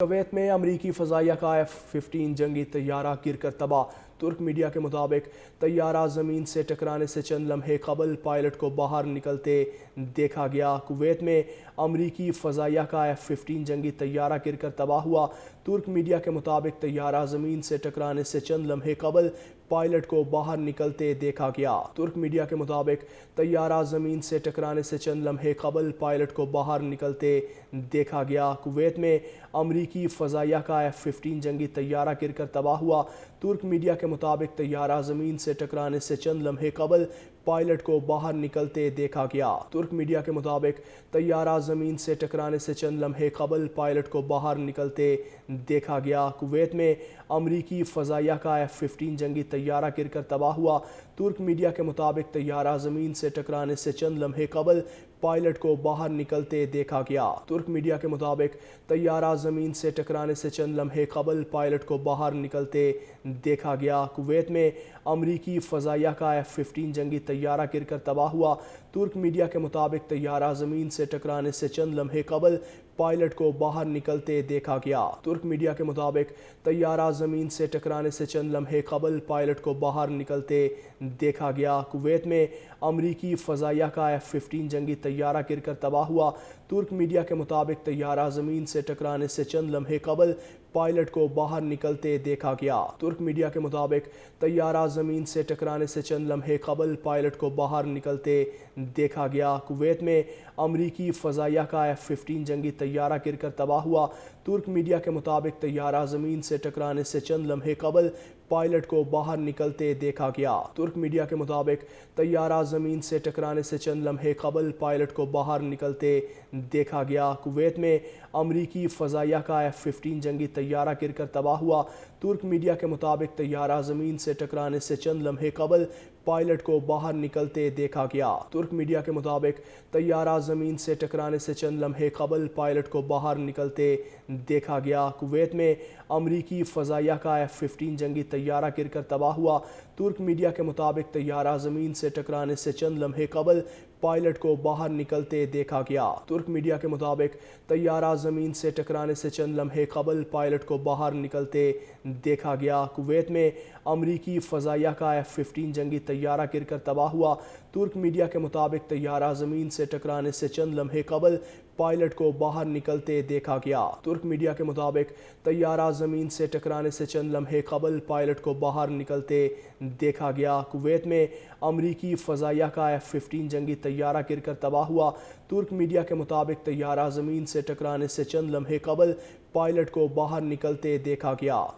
Kuwait میں امریکی فضائیہ کا F-15 جنگی طیارہ گر کر تباہ۔ ترک میڈیا کے مطابق طیارہ زمین سے ٹکرانے سے چند لمحے قبل پائلٹ کو باہر نکلتے دیکھا گیا۔ کویت میں امریکی فضائیہ کا F-15 جنگی طیارہ گر کر تباہ ہوا۔ ترک میڈیا کے مطابق طیارہ زمین سے ٹکرانے سے چند لمحے قبل پائلٹ کو باہر نکلتے دیکھا گیا۔ ترک میڈیا کے مطابق طیارہ زمین سے ٹکرانے سے چند لمحے قبل پائلٹ کو باہر نکلتے دیکھا گیا۔ کویت میں امریکی فضائیہ کا F-15 جنگی طیارہ گر کر تباہ ہوا۔ ترک میڈیا کے مطابق طیارہ زمین سے ٹکرانے سے چند لمحے قبل پائلٹ کو باہر نکلتے دیکھا گیا۔ ترک میڈیا کے مطابق طیارہ زمین سے ٹکرانے سے چند لمحے قبل پائلٹ کو باہر نکلتے دیکھا گیا۔ کویت میں امریکی فضائیہ کا F-15 جنگی طیارہ گر کر تباہ ہوا۔ ترک میڈیا کے مطابق طیارہ زمین سے ٹکرانے سے چند لمحے قبل پائلٹ کو باہر نکلتے دیکھا گیا۔ ترک میڈیا کے مطابق طیارہ زمین سے ٹکرانے سے چند لمحے قبل پائلٹ کو باہر نکلتے دیکھا گیا۔ کویت میں امریکی فضائیہ کا F-15 جنگی طیارہ گر کر تباہ ہوا۔ ترک میڈیا کے مطابق طیارہ زمین سے ٹکرانے سے چند لمحے قبل پائلٹ کو باہر نکلتے دیکھا گیا۔ ترک میڈیا کے مطابق طیارہ زمین سے ٹکرانے سے چند لمحے قبل پائلٹ کو باہر نکلتے دیکھا گیا۔ کویت میں امریکی فضائیہ کا F-15 جنگی طیارہ گر کر تباہ ہوا۔ ترک میڈیا کے مطابق طیارہ زمین سے ٹکرانے سے چند لمحے قبل پائلٹ کو باہر نکلتے دیکھا گیا۔ ترک میڈیا کے مطابق طیارہ زمین سے ٹکرانے سے چند لمحے قبل پائلٹ کو باہر نکلتے دیکھا گیا۔ کویت میں امریکی فضائیہ کا F-15 جنگی طیارہ گر کر تباہ ہوا۔ ترک میڈیا کے مطابق طیارہ زمین سے ٹکرانے سے چند لمحے قبل پائلٹ کو باہر نکلتے دیکھا گیا۔ ترک میڈیا کے مطابق طیارہ زمین سے ٹکرانے سے چند لمحے قبل پائلٹ کو باہر نکلتے دیکھا گیا۔ کویت میں امریکی فضائیہ کا F-15 جنگی طیارہ گر کر تباہ ہوا۔ ترک میڈیا کے مطابق طیارہ زمین سے ٹکرانے سے چند لمحے قبل پائلٹ کو باہر نکلتے دیکھا گیا۔ ترک میڈیا کے مطابق طیارہ زمین سے ٹکرانے سے چند لمحے قبل پائلٹ کو باہر نکلتے دیکھا گیا۔ کویت میں امریکی فضائیہ کا F-15 جنگی طیارہ گر کر تباہ ہوا۔ ترک میڈیا کے مطابق طیارہ زمین سے ٹکرانے سے چند لمحے قبل پائلٹ کو باہر نکلتے دیکھا گیا۔ ترک میڈیا کے مطابق طیارہ زمین سے ٹکرانے سے چند لمحے قبل پائلٹ کو باہر نکلتے دیکھا گیا۔ کویت میں امریکی فضائیہ کا F-15 جنگی طیارہ گر کر تباہ ہوا۔ ترک میڈیا کے مطابق طیارہ زمین سے ٹکرانے سے چند لمحے قبل پائلٹ کو باہر نکلتے دیکھا گیا۔ ترک میڈیا کے مطابق طیارہ زمین سے ٹکرانے سے چند لمحے قبل پائلٹ کو باہر نکلتے دیکھا گیا۔ کویت میں امریکی فضائیہ کا F-15 جنگی طیارہ گر کر تباہ ہوا۔ ترک میڈیا کے مطابق طیارہ زمین سے ٹکرانے سے چند لمحے قبل پائلٹ کو باہر نکلتے دیکھا گیا۔